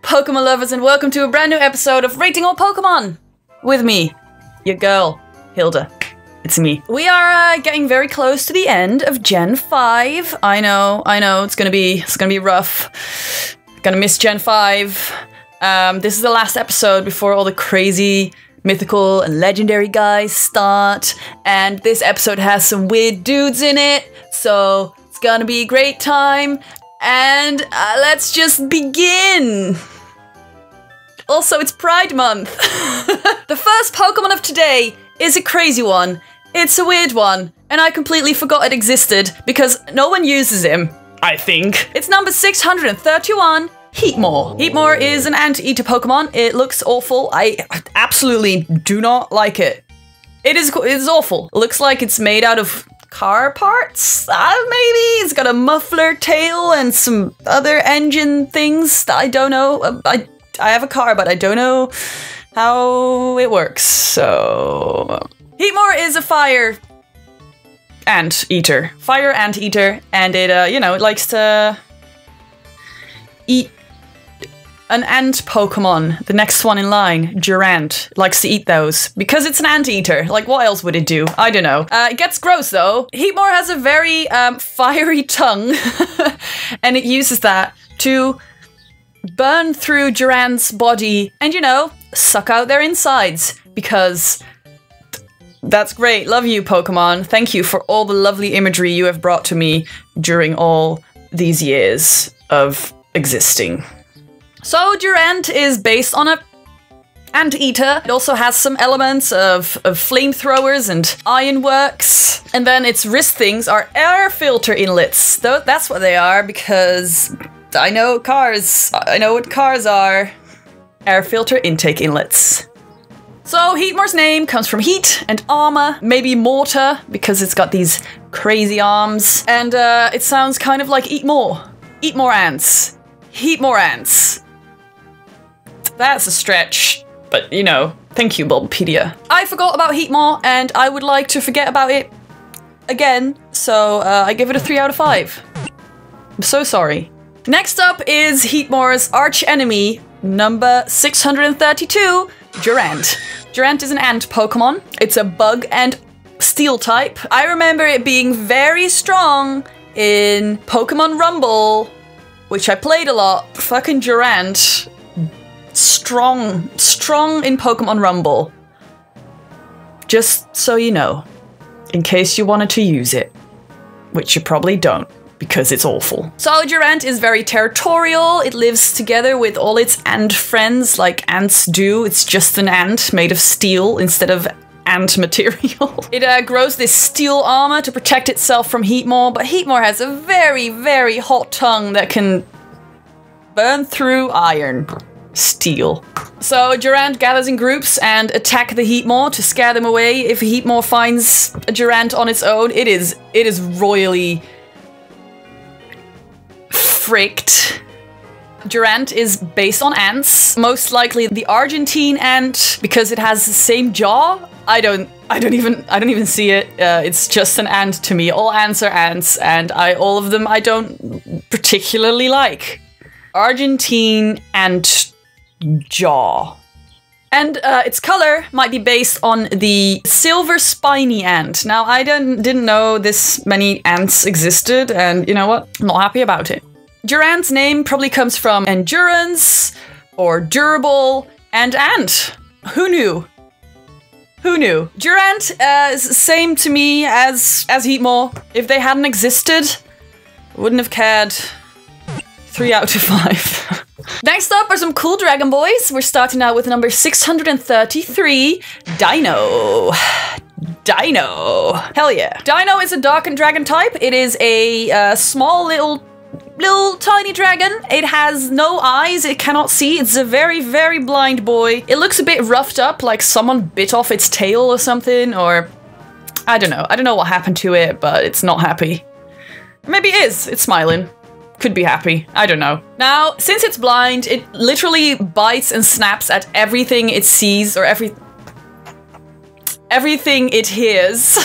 Pokemon lovers, and welcome to a brand new episode of Rating All Pokemon! With me, your girl, Hilda. It's me. We are getting very close to the end of Gen 5. I know, it's gonna be rough. Gonna miss Gen 5. This is the last episode before all the crazy mythical and legendary guys start, and this episode has some weird dudes in it, so it's gonna be a great time. And let's just begin! Also, it's Pride Month! The first Pokemon of today is a crazy one. It's a weird one, and I completely forgot it existed because no one uses him, I think. It's number 631, Heatmor. Heatmor is an anteater Pokemon. It looks awful. I absolutely do not like it. It is awful. It looks like it's made out of car parts, maybe? It's got a muffler tail and some other engine things. I don't know. I have a car, but I don't know how it works, so... Heatmor is a fire anteater. Fire anteater, and it, it likes to eat an ant Pokemon. The next one in line, Durant, likes to eat those. Because it's an anteater. Like, what else would it do? I don't know. It gets gross, though. Heatmor has a very, fiery tongue. And it uses that to burn through Durant's body and, suck out their insides. Because that's great. Love you, Pokemon. Thank you for all the lovely imagery you have brought to me during all these years of existing. So Durant is based on a anteater. It also has some elements of flamethrowers and ironworks. And then its wrist things are air filter inlets. That's what they are, because I know cars. I know what cars are. Air filter intake inlets. So Heatmor's name comes from heat and armor, maybe mortar, because it's got these crazy arms. And it sounds kind of like eat more. Eat more ants. Heat more ants. That's a stretch, but thank you, Bulbapedia. I forgot about Heatmor, and I would like to forget about it again, so I give it a 3 out of 5. I'm so sorry. Next up is Heatmor's arch enemy, number 632, Durant. Durant is an ant Pokemon. It's a bug and steel type. I remember it being very strong in Pokemon Rumble, which I played a lot. Fucking Durant. Strong in Pokemon Rumble. Just so you know, in case you wanted to use it, which you probably don't, because it's awful. So Durant is very territorial. It lives together with all its ant friends, like ants do. It's just an ant made of steel instead of ant material. It grows this steel armor to protect itself from Heatmor, but Heatmor has a very, very hot tongue that can burn through iron. Steel. So Durant gathers in groups and attack the Heatmor to scare them away. If Heatmor finds a Durant on its own, it is royally fricked. Durant is based on ants, most likely the Argentine ant, because it has the same jaw. I don't even see it. It's just an ant to me. All ants are ants, and all of them I don't particularly like. Argentine ant jaw. And its color might be based on the silver spiny ant. Now, I didn't know this many ants existed, and you know what? I'm not happy about it. Durant's name probably comes from endurance, or durable, and ant. Who knew? Who knew? Durant is the same to me as Heatmor. If they hadn't existed, I wouldn't have cared. 3 out of 5. Next up are some cool Dragon Boys. We're starting out with number 633, Deino. Deino. Hell yeah. Deino is a dark and dragon type. It is a small little tiny dragon. It has no eyes. It cannot see. It's a very, very blind boy. It looks a bit roughed up, like someone bit off its tail or something, or I don't know. I don't know what happened to it, but it's not happy. Maybe it is. It's smiling. Could be happy. I don't know. Now, since it's blind, it literally bites and snaps at everything it sees, or everything it hears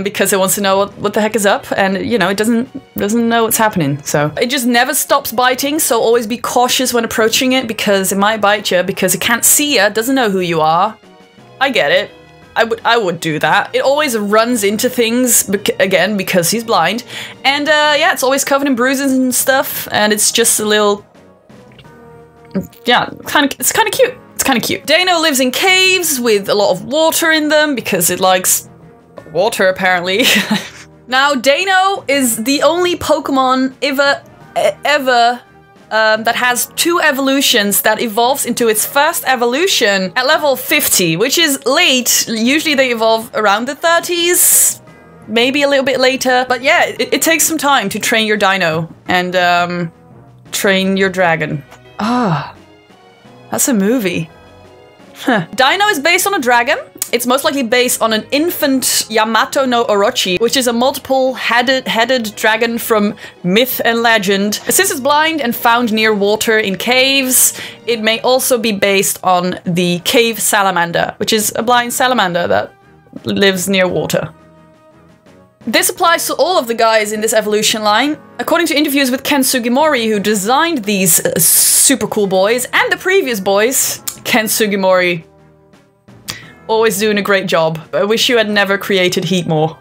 because it wants to know what the heck is up, and you know, it doesn't know what's happening. So it just never stops biting, so always be cautious when approaching it because it might bite you because it can't see you, doesn't know who you are. I get it. I would do that. It always runs into things again because he's blind, and yeah, it's always covered in bruises and stuff, and it's just a little, yeah, it's kind of cute. It's kind of cute. Deino lives in caves with a lot of water in them because it likes water, apparently. Now, Deino is the only Pokemon ever that has 2 evolutions that evolves into its first evolution at level 50, which is late. Usually they evolve around the 30s, maybe a little bit later. But yeah, it takes some time to train your Deino and train your dragon. Ah. That's a movie. Huh. Deino is based on a dragon. It's most likely based on an infant Yamato no Orochi, which is a multiple-headed dragon from myth and legend. Since it's blind and found near water in caves, it may also be based on the cave salamander, which is a blind salamander that lives near water. This applies to all of the guys in this evolution line. According to interviews with Ken Sugimori, who designed these super cool boys, and the previous boys, Ken Sugimori, always doing a great job. I wish you had never created Heatmor.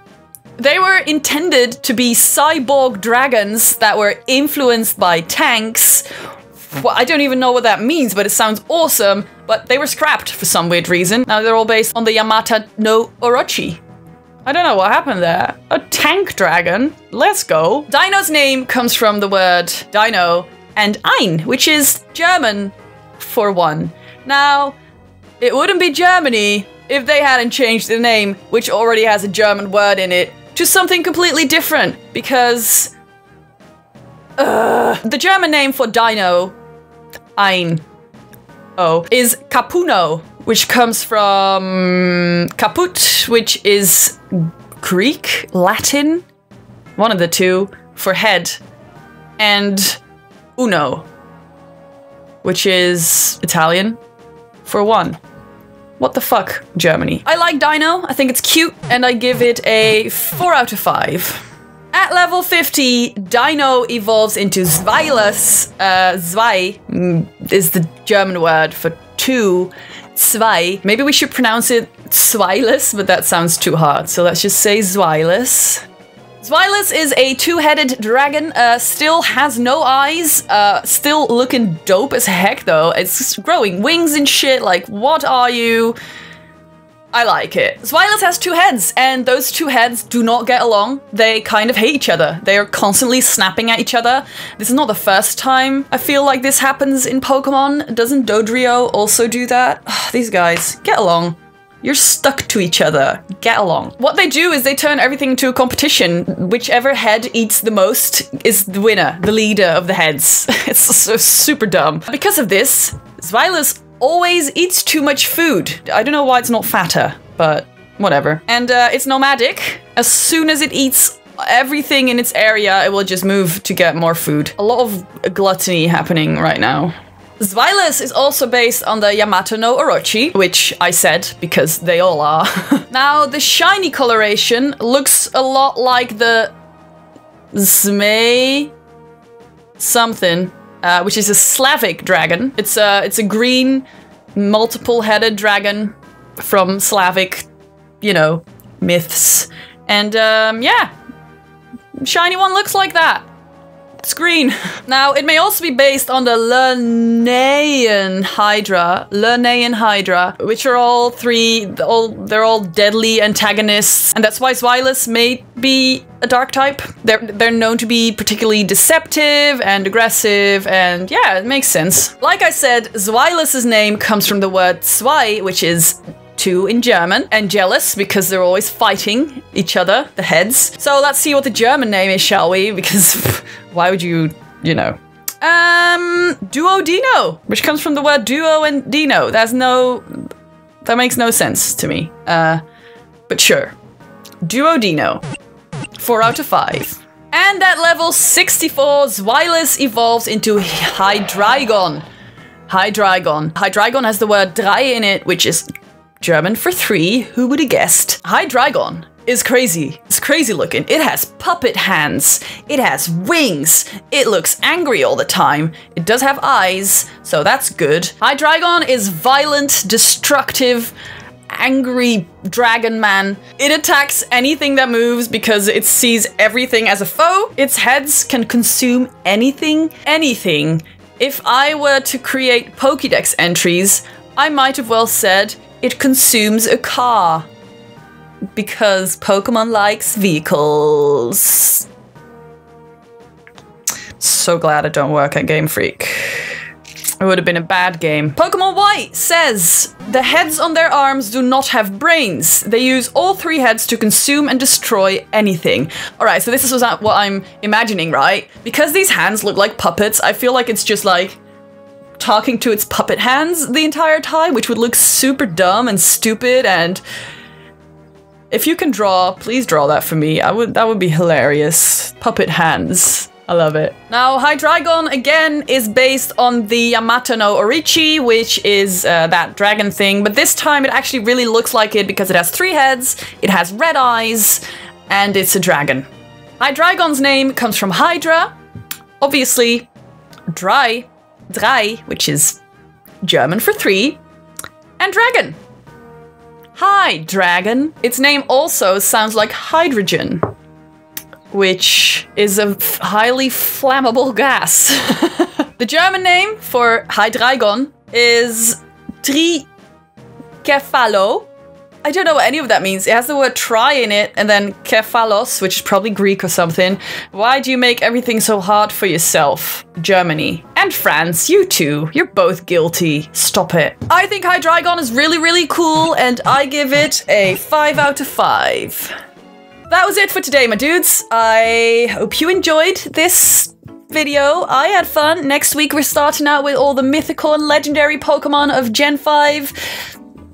They were intended to be cyborg dragons that were influenced by tanks. Well, I don't even know what that means, but it sounds awesome. But they were scrapped for some weird reason. Now they're all based on the Yamato no Orochi. I don't know what happened there. A tank dragon? Let's go. Deino's name comes from the word Deino and Ein, which is German for one. Now, it wouldn't be Germany if they hadn't changed the name, which already has a German word in it, to something completely different, because the German name for Deino, Ein, is Capuno, which comes from caput, which is Greek, Latin, one of the two, for head, and uno, which is Italian for one. What the fuck, Germany? I like Deino, I think it's cute, and I give it a 4 out of 5. At level 50, Deino evolves into Zweilous. Zwei is the German word for 2. Zwei. Maybe we should pronounce it Zweilous, but that sounds too hard. So let's just say Zweilous. Zweilous is a 2-headed dragon, still has no eyes, still looking dope as heck though. It's growing wings and shit, like what are you? I like it. Zweilous has 2 heads, and those 2 heads do not get along. They kind of hate each other. They are constantly snapping at each other. This is not the first time I feel like this happens in Pokemon. Doesn't Dodrio also do that? Ugh, these guys, get along. You're stuck to each other. Get along. What they do is they turn everything into a competition. Whichever head eats the most is the winner, the leader of the heads. It's so super dumb. Because of this, Zweilous always eats too much food. I don't know why it's not fatter, but whatever. And it's nomadic. As soon as it eats everything in its area, it will just move to get more food. A lot of gluttony happening right now. Zweilous is also based on the Yamato no Orochi, which I said because they all are. Now, the shiny coloration looks a lot like the Zmei something, which is a Slavic dragon. It's a green, multiple-headed dragon from Slavic, you know, myths. And yeah, shiny one looks like that. It's green. Now, it may also be based on the Lernaean Hydra, which are all three, they're all deadly antagonists, and that's why Zweilous may be a dark type. They're known to be particularly deceptive and aggressive, and yeah, it makes sense. Like I said, Zweilous's name comes from the word zwei, which is 2 in German, and jealous because they're always fighting each other, the heads. So let's see what the German name is, shall we? Because why would you know? Duodeino, which comes from the word duo and dino. That makes no sense to me. But sure. Duodeino. 4 out of 5. And at level 64, Zweilous evolves into Hydreigon. Hydreigon has the word drei in it, which is German for 3, who would have guessed? Hydreigon is crazy. It's crazy looking. It has puppet hands. It has wings. It looks angry all the time. It does have eyes, so that's good. Hydreigon is violent, destructive, angry dragon man. It attacks anything that moves because it sees everything as a foe. Its heads can consume anything. If I were to create Pokédex entries, I might have well said it consumes a car. Because Pokemon likes vehicles. So glad I don't work at Game Freak. It would have been a bad game. Pokemon White says, the heads on their arms do not have brains. They use all 3 heads to consume and destroy anything. Alright, so this is what I'm imagining, right? Because these hands look like puppets, I feel like it's just like talking to its puppet hands the entire time, which would look super dumb and stupid. And if you can draw, please draw that for me. That would be hilarious. Puppet hands. I love it. Now, Hydreigon, again, is based on the Yamato no Orichi, which is that dragon thing, but this time it actually really looks like it because it has 3 heads, it has red eyes, and it's a dragon. Hydreigon's name comes from Hydra, obviously, drei, which is German for 3, and dragon. Hi, dragon. Its name also sounds like hydrogen, which is a highly flammable gas. The German name for Hydreigon is Trikefalo. I don't know what any of that means. It has the word tri in it, and then kefalos, which is probably Greek or something. Why do you make everything so hard for yourself? Germany. And France, you too. You're both guilty. Stop it. I think Hydreigon is really, really cool, and I give it a 5 out of 5. That was it for today, my dudes. I hope you enjoyed this video. I had fun. Next week, we're starting out with all the mythical and legendary Pokemon of Gen 5.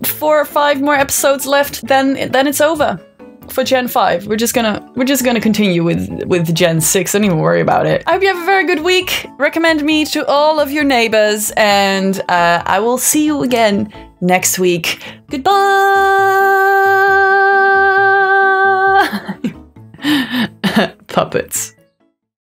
4 or 5 more episodes left, then it's over for Gen 5. We're just gonna continue with Gen 6. Don't even worry about it. I hope you have a very good week. Recommend me to all of your neighbors, and I will see you again next week. Goodbye. Puppets.